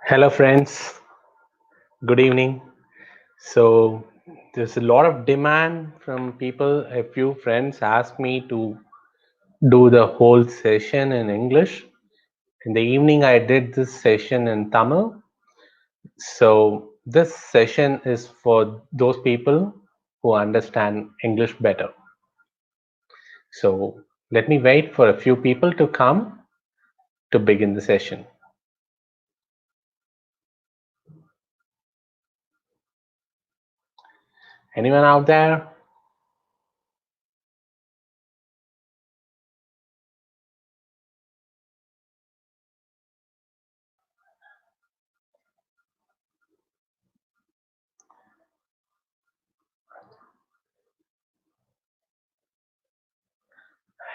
Hello, friends. Good evening. So, there's a lot of demand from people. A few friends asked me to do the whole session in English. In the evening, I did this session in Tamil. So, this session is for those people who understand English better. So, let me wait for a few people to come to begin the session. Anyone out there?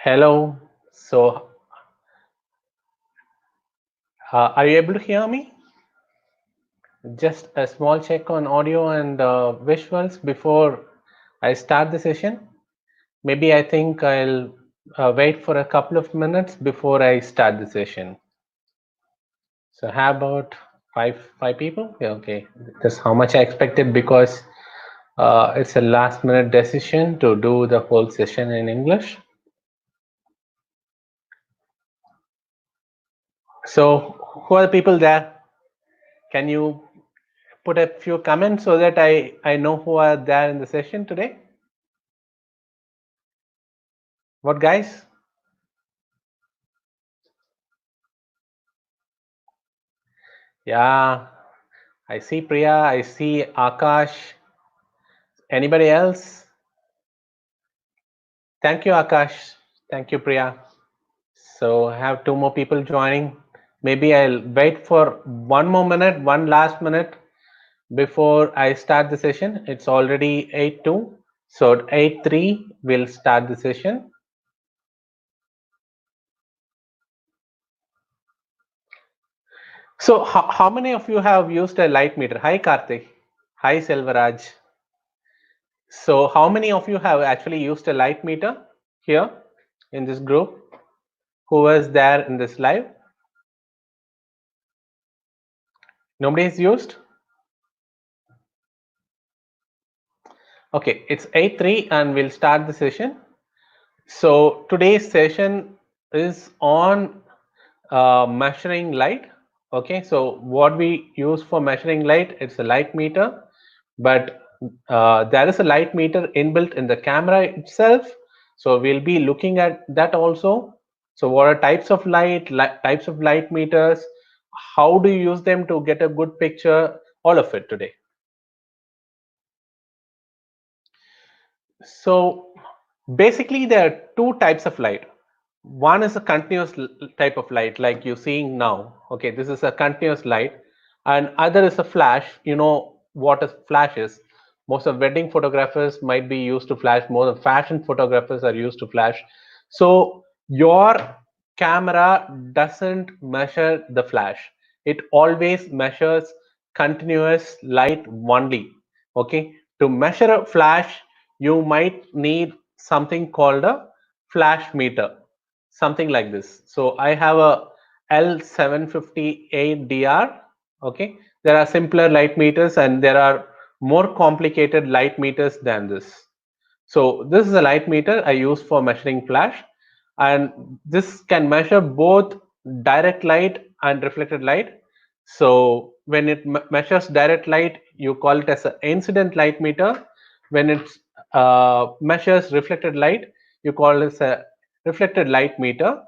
Hello. So, are you able to hear me? Just a small check on audio and visuals before I start the session. Maybe I think I'll wait for a couple of minutes before I start the session. So how about five people? Yeah, okay. That's how much I expected because it's a last minute decision to do the whole session in English. So who are the people there? Can you put a few comments so that I know who are there in the session today? What, guys? Yeah, I see Priya, I see Akash. Anybody else? Thank you, Akash. Thank you, Priya. So I have two more people joining. Maybe I'll wait for one more minute, one last minute before I start the session. It's already 8:02. So at 8:03, we'll start the session. So how many of you have used a light meter? Hi, Karthik. Hi, Selvaraj. So how many of you have actually used a light meter here in this group? Who was there in this live? Nobody is used? Okay, it's 8:03 and we'll start the session. So today's session is on measuring light. Okay, so what we use for measuring light, it's a light meter, but there is a light meter inbuilt in the camera itself. So we'll be looking at that also. So what are types of types of light meters? How do you use them to get a good picture? All of it today. So basically, there are two types of light. One is a continuous type of light, like you're seeing now. Okay, this is a continuous light, and other is a flash. You know what a flash is. Most of wedding photographers might be used to flash. More than fashion photographers are used to flash. So your camera doesn't measure the flash. It always measures continuous light only. Okay, to measure a flash, you might need something called a flash meter, something like this. So I have a L758DR. Okay, there are simpler light meters and there are more complicated light meters than this. So this is a light meter I use for measuring flash, and this can measure both direct light and reflected light. So when it measures direct light, you call it as an incident light meter. When it measures reflected light, you call it a reflected light meter.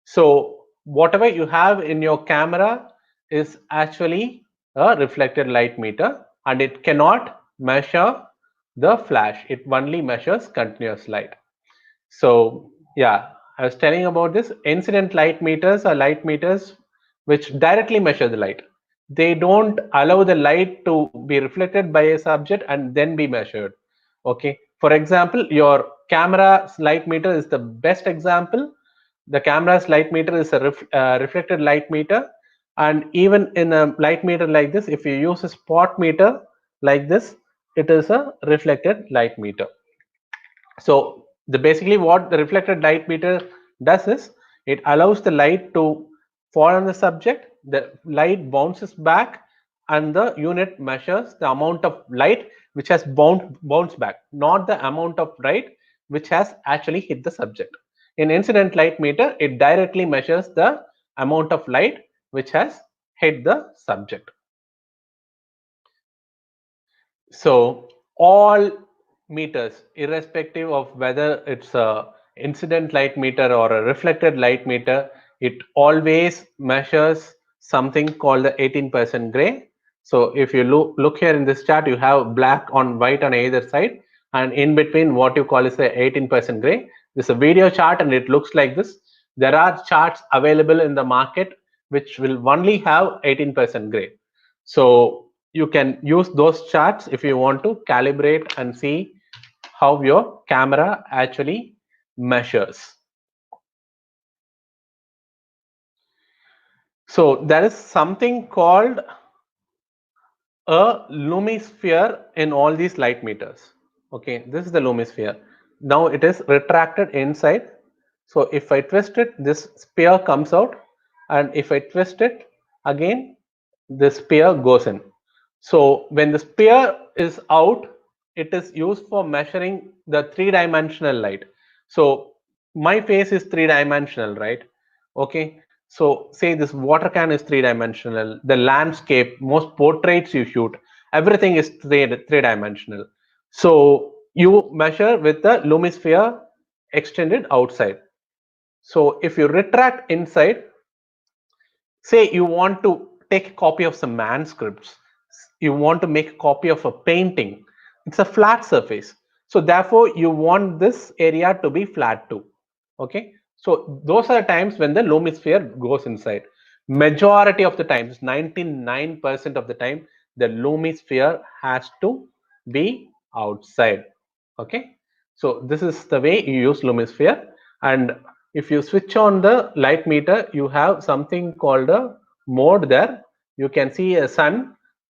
So whatever you have in your camera is actually a reflected light meter, and it cannot measure the flash. It only measures continuous light. So yeah, I was telling about this. Incident light meters are light meters which directly measure the light. They don't allow the light to be reflected by a subject and then be measured. Okay. For example, your camera's light meter is the best example. The camera's light meter is a reflected light meter, and even in a light meter like this, if you use a spot meter like this, it is a reflected light meter. So the basically what the reflected light meter does is it allows the light to fall on the subject the light bounces back and the unit measures the amount of light which has bounced back, not the amount of light which has actually hit the subject. In incident light meter, it directly measures the amount of light which has hit the subject. So all meters, irrespective of whether it's a incident light meter or a reflected light meter, it always measures something called the 18% gray. So if you look here in this chart, you have black on white on either side, and in between what you call is the 18% gray. This is a video chart and it looks like this. There are charts available in the market which will only have 18% gray. So you can use those charts if you want to calibrate and see how your camera actually measures. So there is something called a lumisphere in all these light meters. Okay, this is the lumisphere. Now it is retracted inside. So if I twist it, this sphere comes out, and if I twist it again, the sphere goes in. So when the sphere is out, it is used for measuring the three-dimensional light. So my face is three-dimensional, right? Okay. So say this water can is three-dimensional. The landscape, most portraits you shoot, everything is three-dimensional. So you measure with the lumisphere extended outside. So if you retract inside, say you want to take a copy of some manuscripts, you want to make a copy of a painting, it's a flat surface, so therefore you want this area to be flat too. Okay, so those are times when the lumisphere goes inside. Majority of the times, 99% of the time, the lumisphere has to be outside. Okay, so this is the way you use lumisphere. And if you switch on the light meter, you have something called a mode there. You can see a sun.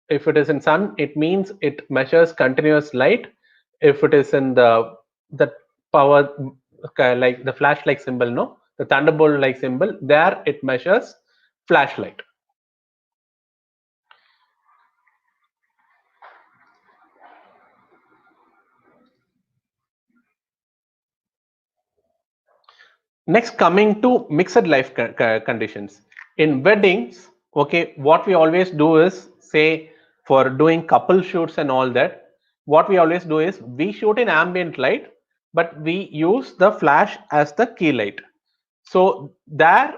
If it is in sun, it means it measures continuous light. If it is in the power, like the flashlight symbol, no, the thunderbolt like symbol, there it measures flashlight. Next, coming to mixed life conditions. In weddings, okay, what we always do is, say for doing couple shoots and all that, what we always do is we shoot in ambient light, but we use the flash as the key light. So there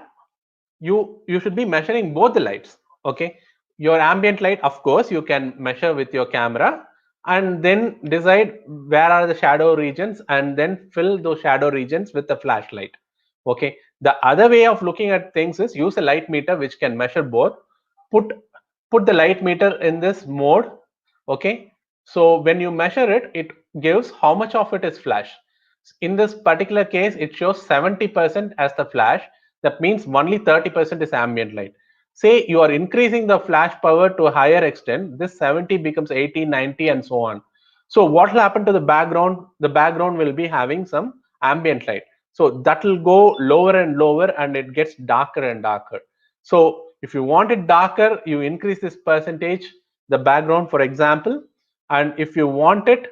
you should be measuring both the lights. Okay, your ambient light, of course, you can measure with your camera and then decide where are the shadow regions and then fill those shadow regions with the flashlight. Okay, the other way of looking at things is use a light meter which can measure both. Put put the light meter in this mode. Okay, so when you measure it, it gives how much of it is flash. In this particular case, it shows 70% as the flash. That means only 30% is ambient light. Say you are increasing the flash power to a higher extent, this 70 becomes 80, 90, and so on. So what will happen to the background? The background will be having some ambient light, so that will go lower and lower and it gets darker and darker. So if you want it darker, you increase this percentage, the background, for example, and if you want it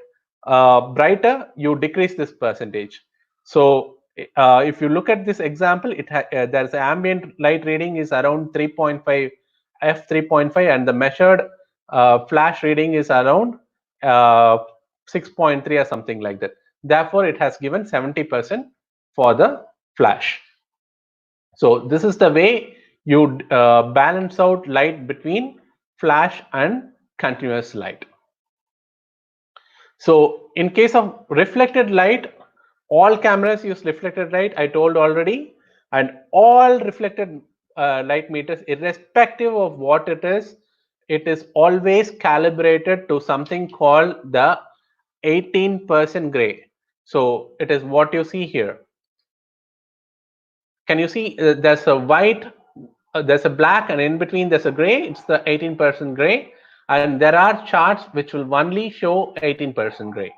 brighter, you decrease this percentage. So if you look at this example, there's an ambient light reading is around 3.5 f 3.5, and the measured flash reading is around 6.3 or something like that. Therefore it has given 70% for the flash. So this is the way you balance out light between flash and continuous light. So in case of reflected light, all cameras use reflected light, I told already, and all reflected light meters, irrespective of what it is always calibrated to something called the 18% gray. So it is what you see here. Can you see there's a white, there's a black, and in between there's a gray. It's the 18% gray, and there are charts which will only show 18% gray.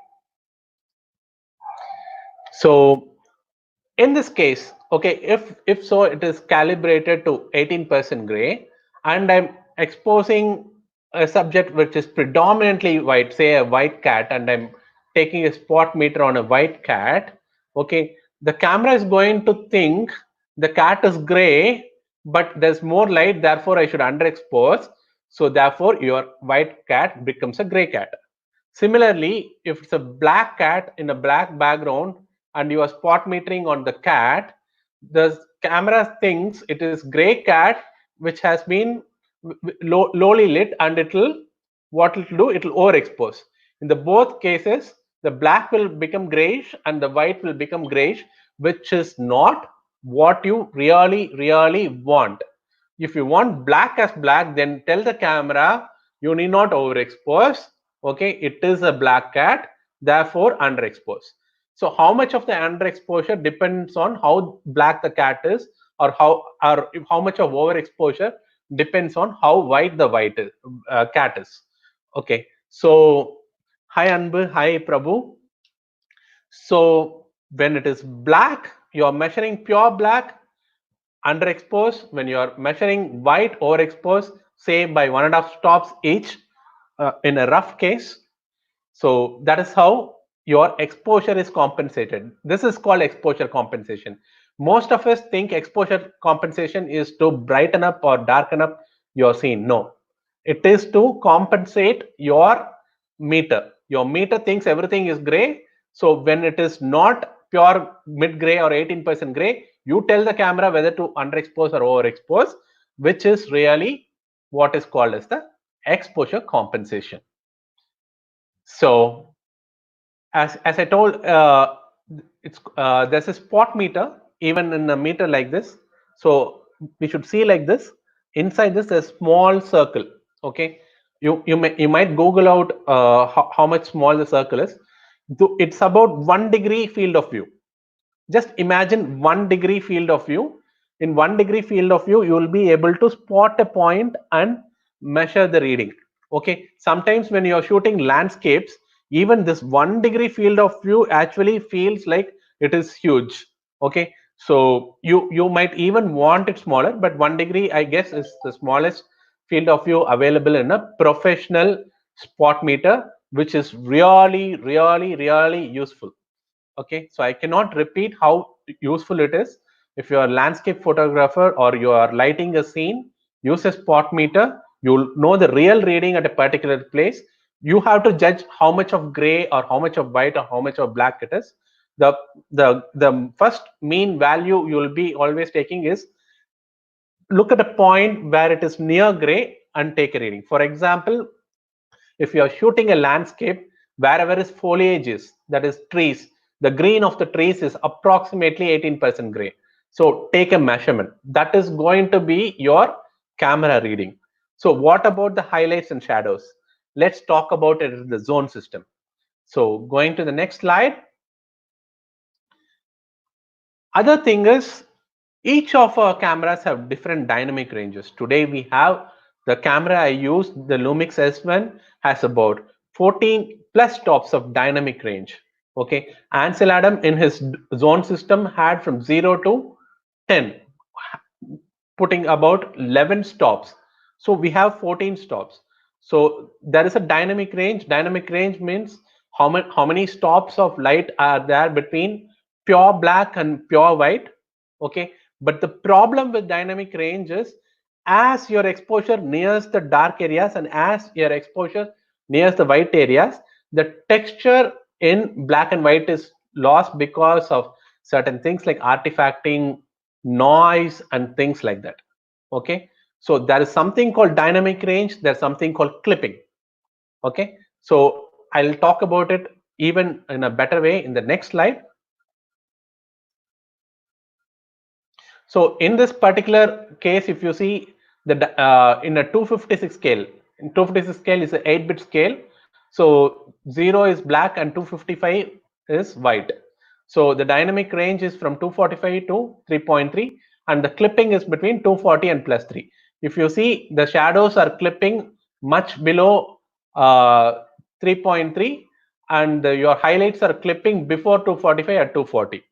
So in this case, okay, if so, it is calibrated to 18% gray, and I'm exposing a subject which is predominantly white, say a white cat, and I'm taking a spot meter on a white cat, okay, the camera is going to think the cat is gray, but there's more light, therefore I should underexpose. So therefore your white cat becomes a gray cat. Similarly, if it's a black cat in a black background and you are spot metering on the cat, the camera thinks it is gray cat which has been lowly lit, and what it will do, it will overexpose. In the both cases, the black will become grayish and the white will become grayish, which is not what you really want. If you want black as black, then tell the camera you need not overexpose. Okay, it is a black cat, therefore underexpose. So how much of the underexposure depends on how black the cat is, or how much of overexposure depends on how white the cat is. Okay, so hi Anbu, hi Prabhu. So when it is black, you are measuring pure black, underexposed. When you are measuring white, overexposed, say by 1.5 stops each, in a rough case. So that is how your exposure is compensated. This is called exposure compensation. Most of us think exposure compensation is to brighten up or darken up your scene. No, it is to compensate your meter. Your meter thinks everything is gray. So when it is not pure mid gray or 18% gray, you tell the camera whether to underexpose or overexpose, which is really what is called as the exposure compensation. So as I told, it's there's a spot meter even in a meter like this. So we should see like this. Inside this, a small circle. Okay, you might Google out how much small the circle is. It's about 1 degree field of view. Just imagine 1 degree field of view. In 1 degree field of view, you will be able to spot a point and measure the reading. Okay, sometimes when you're shooting landscapes, even this 1 degree field of view actually feels like it is huge. Okay, so you might even want it smaller, but 1 degree, I guess, is the smallest field of view available in a professional spot meter, which is really useful. Okay, so I cannot repeat how useful it is. If you are a landscape photographer or you are lighting a scene, use a spot meter. You'll know the real reading at a particular place. You have to judge how much of gray or how much of white or how much of black it is. The first mean value you will be always taking is look at a point where it is near gray and take a reading. For example, if you are shooting a landscape, wherever is foliage is, that is trees, the green of the trees is approximately 18% gray. So take a measurement. That is going to be your camera reading. So what about the highlights and shadows? Let's talk about it in the zone system. So going to the next slide. Other thing is, each of our cameras have different dynamic ranges. Today we have the camera I use, the Lumix S1, has about 14 plus stops of dynamic range. Okay, Ansel Adam in his zone system had from 0 to 10, putting about 11 stops. So we have 14 stops. So there is a dynamic range. Dynamic range means how many stops of light are there between pure black and pure white. Okay, but the problem with dynamic range is, as your exposure nears the dark areas and as your exposure nears the white areas, the texture in black and white is lost because of certain things like artifacting, noise, and things like that. Okay, so there is something called dynamic range, there's something called clipping. Okay, so I'll talk about it even in a better way in the next slide. So in this particular case, if you see the in a 256 scale, in 256 scale is an 8-bit scale. So 0 is black and 255 is white. So the dynamic range is from 245 to 3.3, and the clipping is between 240 and +3. If you see, the shadows are clipping much below 3.3, and your highlights are clipping before 245 at 240.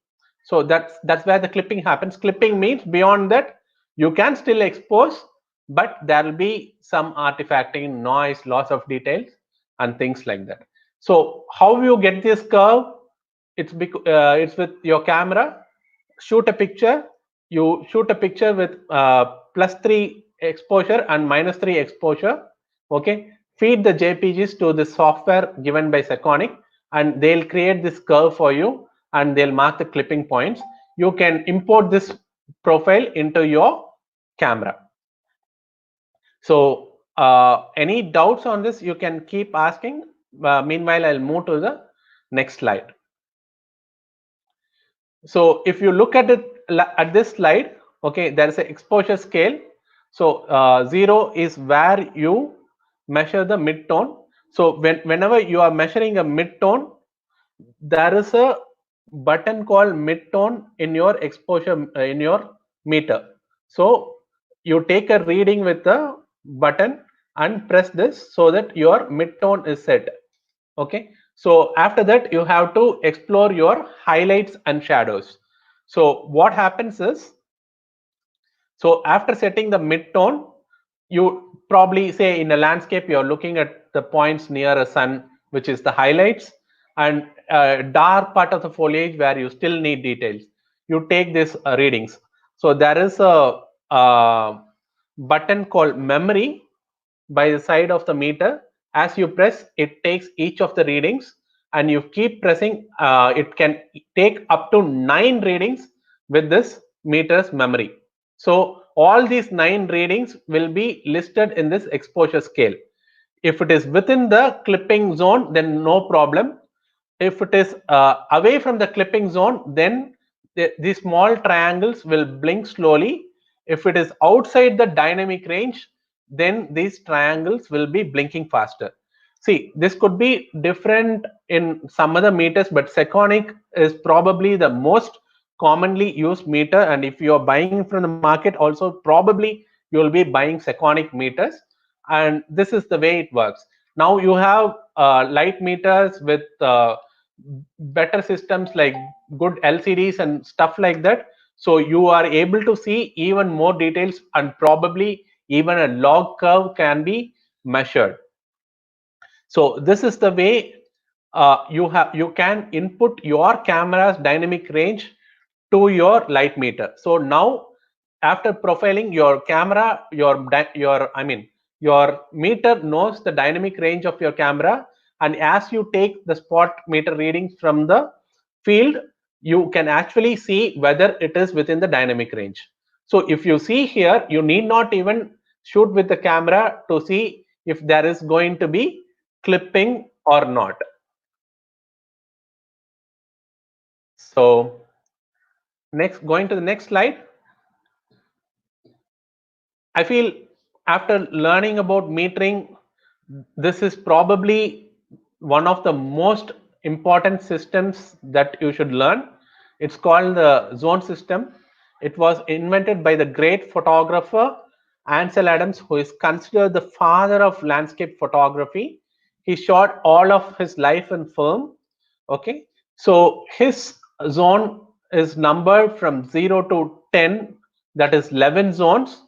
So that's where the clipping happens. Clipping means beyond that you can still expose, but there will be some artifacting, noise, loss of details, and things like that. So how you get this curve? It's with your camera. Shoot a picture. You shoot a picture with +3 exposure and -3 exposure. Okay, feed the JPGs to the software given by Seconic, and they'll create this curve for you, and they'll mark the clipping points. You can import this profile into your camera. So any doubts on this, you can keep asking. Meanwhile, I'll move to the next slide. So if you look at it at this slide, okay, there is an exposure scale. So 0 is where you measure the mid-tone. So whenever you are measuring a mid-tone, there is a button called mid-tone in your exposure in your meter. So you take a reading with the button and press this so that your mid-tone is set. Okay, so after that you have to explore your highlights and shadows. So what happens is, so after setting the mid-tone, you probably say in a landscape you're looking at the points near a sun, which is the highlights, and a dark part of the foliage where you still need details. You take these readings. So there is a button called memory by the side of the meter. As you press, it takes each of the readings, and you keep pressing. It can take up to 9 readings with this meter's memory. So all these 9 readings will be listed in this exposure scale. If it is within the clipping zone, then no problem. If it is away from the clipping zone, then these small triangles will blink slowly. If it is outside the dynamic range, then these triangles will be blinking faster. See, this could be different in some other meters, but Seconic is probably the most commonly used meter, and if you are buying from the market, also probably you will be buying Seconic meters, and this is the way it works. Now you have light meters with better systems like good LCDs and stuff like that, so you are able to see even more details, and probably even a log curve can be measured. So this is the way you can input your camera's dynamic range to your light meter. So now after profiling your camera, your meter knows the dynamic range of your camera, and as you take the spot meter readings from the field, you can actually see whether it is within the dynamic range. So if you see here, you need not even shoot with the camera to see if there is going to be clipping or not. So next, going to the next slide. I feel after learning about metering, this is probably one of the most important systems that you should learn. It's called the zone system. It was invented by the great photographer Ansel Adams, who is considered the father of landscape photography. He shot all of his life in film. Okay, so his zone is numbered from 0 to 10, that is 11 zones,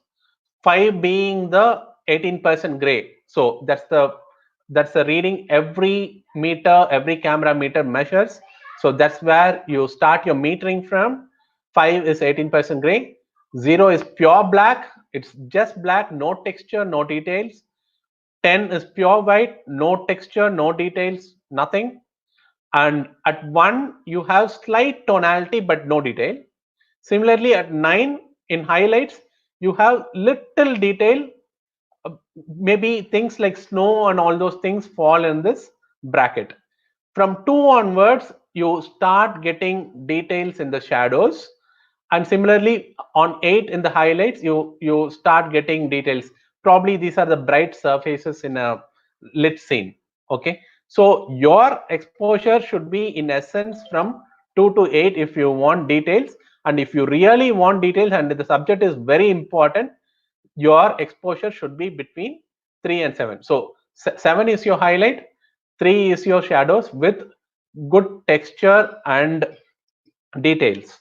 5 being the 18% gray. So that's the reading every meter, every camera meter measures. So that's where you start your metering from. 5 is 18% gray, 0 is pure black, it's just black, no texture, no details. 10 is pure white, no texture, no details, nothing. And at 1 you have slight tonality but no detail. Similarly, at 9 in highlights you have little detail. Maybe things like snow and all those things fall in this bracket. From 2 onwards you start getting details in the shadows, and similarly on 8 in the highlights you start getting details. Probably these are the bright surfaces in a lit scene. Okay, so your exposure should be in essence from 2 to 8 if you want details, and if you really want details and the subject is very important, your exposure should be between 3 and 7. So 7 is your highlight, 3 is your shadows with good texture and details.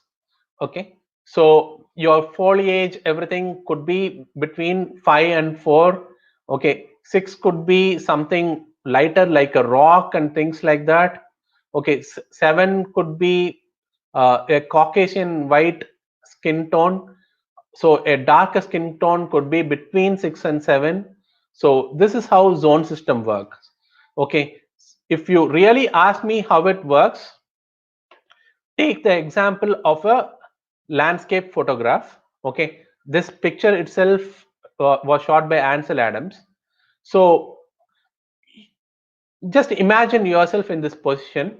Okay, so your foliage, everything could be between 5 and 4. Okay, 6 could be something lighter like a rock and things like that. Okay, 7 could be a Caucasian white skin tone. So a darker skin tone could be between 6 and 7. So this is how zone system works. Okay, if you really ask me how it works, take the example of a landscape photograph. Okay, this picture itself was shot by Ansel Adams. So just imagine yourself in this position.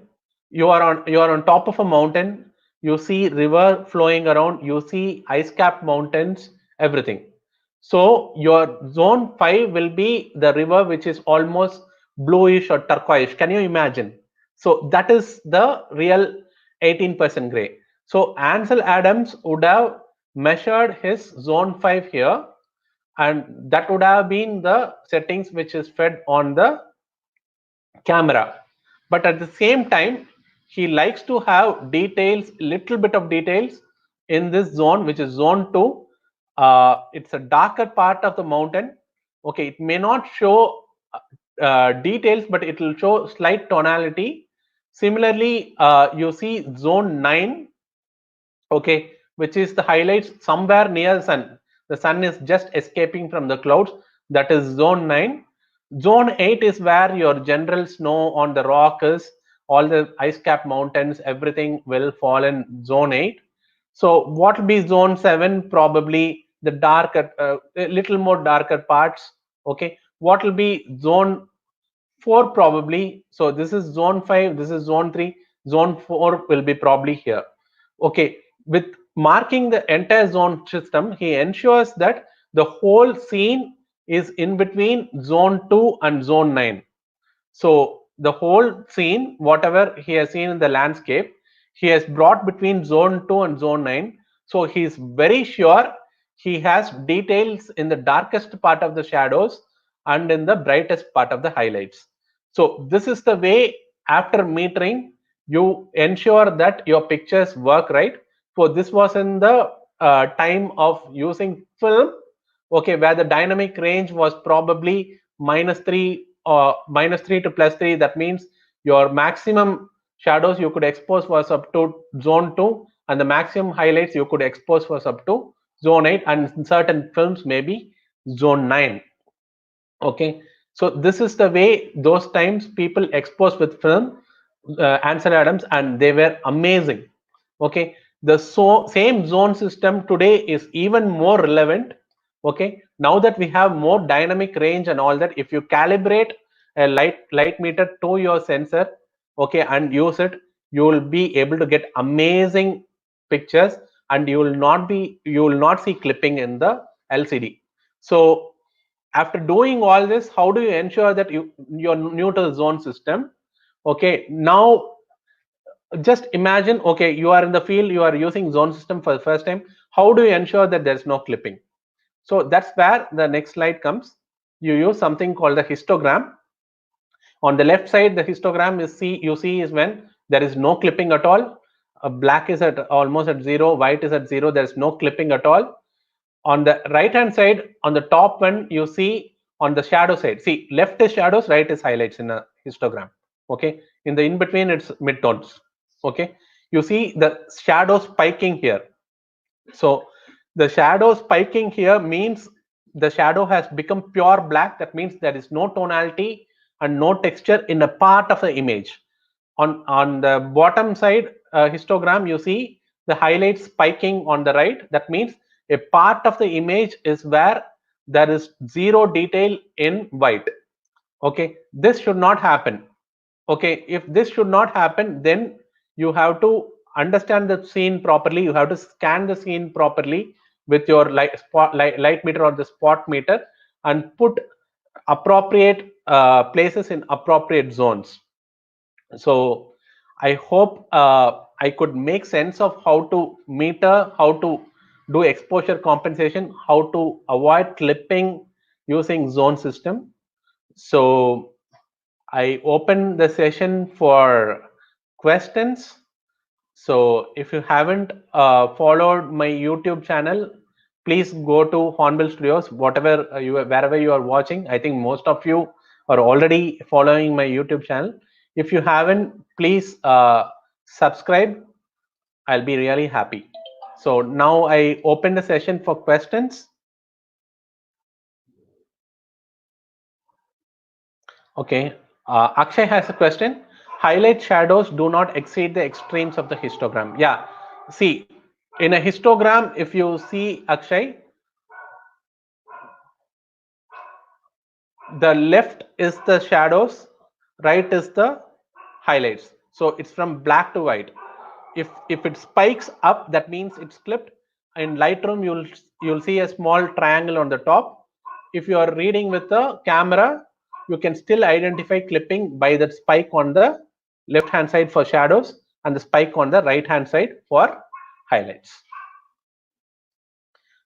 You are on top of a mountain. You see river flowing around, you see ice capped mountains, everything. So your zone 5 will be the river which is almost bluish or turquoise. Can you imagine? So that is the real 18% gray. So Ansel Adams would have measured his zone 5 here, and that would have been the settings which is fed on the camera. But at the same time, he likes to have details, little bit of details in this zone, which is zone 2. It's a darker part of the mountain. Okay, it may not show details, but it will show slight tonality. Similarly, you see zone 9, okay, which is the highlights somewhere near sun. The sun is just escaping from the clouds. That is zone 9. Zone 8 is where your general snow on the rock is. All the ice capped mountains, everything will fall in zone 8. So what will be zone 7? Probably the darker, a little more darker parts. Okay, what will be zone 4? Probably. So this is zone 5, this is zone 3, zone 4 will be probably here. Okay, with marking the entire zone system, he ensures that the whole scene is in between zone 2 and zone 9. So the whole scene, whatever he has seen in the landscape, he has brought between zone 2 and zone 9. So he is very sure he has details in the darkest part of the shadows and in the brightest part of the highlights. So this is the way, after metering, you ensure that your pictures work right. So this was in the time of using film, okay, where the dynamic range was probably -3 or -3 to +3. That means your maximum shadows you could expose was up to zone 2, and the maximum highlights you could expose was up to zone 8, and in certain films maybe zone 9. Okay, so this is the way those times people exposed with film, Ansel Adams, and they were amazing. Okay, the same zone system today is even more relevant. Okay, now that we have more dynamic range and all that, if you calibrate a light meter to your sensor, okay, and use it, you will be able to get amazing pictures, and you will not see clipping in the LCD. So after doing all this, how do you ensure that you're new to the zone system? Okay, now just imagine, okay, you are in the field, you are using zone system for the first time. How do you ensure that there's no clipping? So that's where the next slide comes. You use something called the histogram. On the left side, the histogram is you see is when there is no clipping at all. Black is at almost at 0, white is at 0, there's no clipping at all. On the right hand side, on the top one, you see on the shadow side, see, left is shadows, right is highlights in a histogram. Okay, in the in between it's midtones. Okay, you see the shadow spiking here. So the shadow spiking here means the shadow has become pure black. That means there is no tonality and no texture in a part of the image. On the bottom side histogram, you see the highlights spiking on the right. That means a part of the image is where there is zero detail in white. Okay, this should not happen. Okay, if this should not happen, then you have to understand the scene properly. You have to scan the scene properly with your light meter or the spot meter, and put appropriate places in appropriate zones. So I hope I could make sense of how to meter, how to do exposure compensation, how to avoid clipping using zone system. So I open the session for questions. So if you haven't followed my YouTube channel, please go to Hornbill Studios, whatever wherever you are watching. I think most of you are already following my YouTube channel. If you haven't, please subscribe. I'll be really happy. So now I open the session for questions. Okay, Akshay has a question. Highlight shadows do not exceed the extremes of the histogram. Yeah, see, in a histogram, if you see Akshay, the left is the shadows, right is the highlights. So it's from black to white. If it spikes up, that means it's clipped. In Lightroom, you'll see a small triangle on the top. If you are reading with the camera, you can still identify clipping by that spike on the left hand side for shadows and the spike on the right hand side for highlights.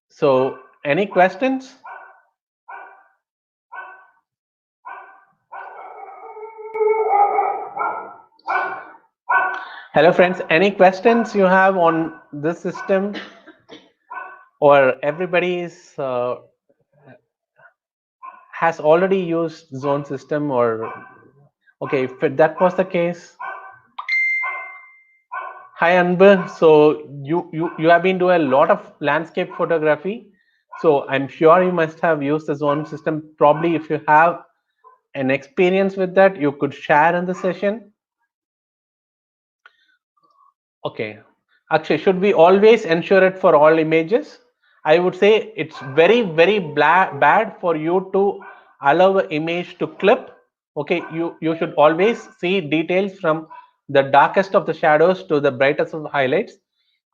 So any questions? Hello friends, any questions you have on this system, or everybody's has already used zone system? Or okay, if that was the case, hi Anbar. So you have been doing a lot of landscape photography, so I'm sure you must have used the zone system. Probably if you have an experience with that, you could share in the session. Okay, Akshay, should we always ensure it for all images? I would say it's very bad for you to allow an image to clip. Okay, you should always see details from the darkest of the shadows to the brightest of the highlights.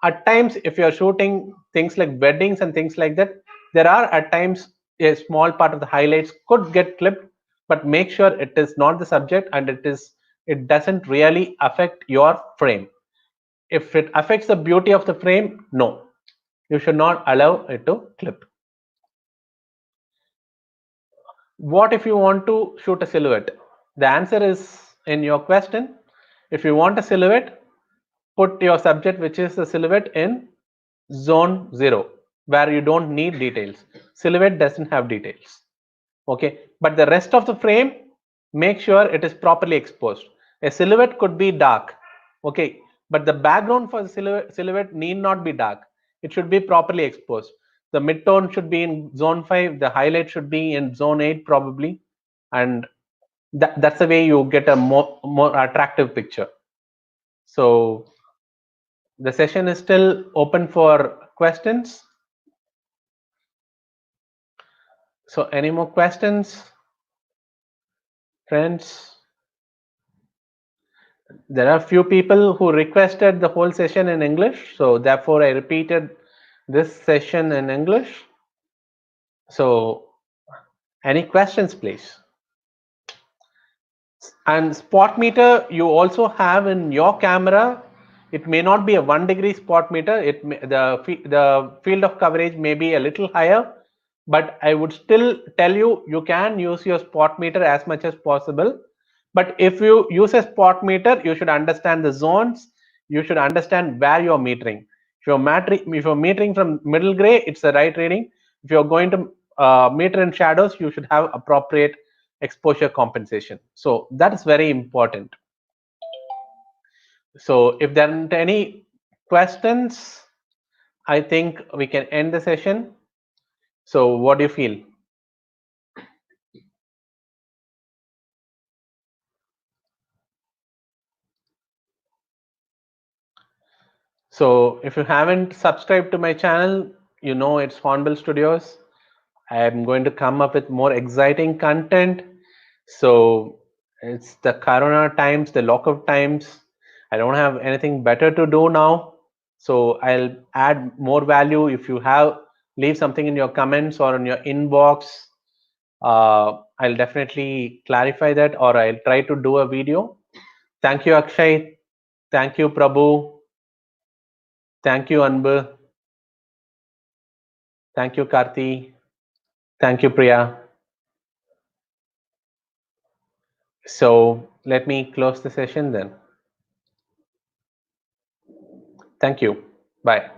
At times, if you're shooting things like weddings and things like that, there are at times a small part of the highlights could get clipped, but make sure it is not the subject and it doesn't really affect your frame. If it affects the beauty of the frame, no, you should not allow it to clip. What if you want to shoot a silhouette? The answer is in your question. If you want a silhouette, put your subject, which is the silhouette, in zone 0, where you don't need details. Silhouette doesn't have details. Okay, but the rest of the frame, make sure it is properly exposed. A silhouette could be dark, okay, but the background for the silhouette need not be dark. It should be properly exposed. The midtone should be in zone 5, the highlight should be in zone 8 probably, and that's the way you get a more attractive picture. So the session is still open for questions. So any more questions, friends? There are few people who requested the whole session in English, so therefore I repeated this session in English. So any questions, please? And spot meter you also have in your camera. It may not be a 1 degree spot meter. The field of coverage may be a little higher, but I would still tell you, you can use your spot meter as much as possible. But if you use a spot meter, you should understand the zones. You should understand where you're metering. If you're metering from middle gray, it's the right reading. If you're going to meter in shadows, you should have appropriate exposure compensation. So that is very important. So if there aren't any questions, I think we can end the session. So what do you feel? So if you haven't subscribed to my channel, you know it's Hornbill Studios. I'm going to come up with more exciting content. So it's the corona times, the lockout times. I don't have anything better to do now. So I'll add more value. If you have, leave something in your comments or in your inbox. I'll definitely clarify that, or I'll try to do a video. Thank you, Akshay. Thank you, Prabhu. Thank you, Anbu. Thank you, Karthi. Thank you, Priya. So let me close the session then. Thank you. Bye.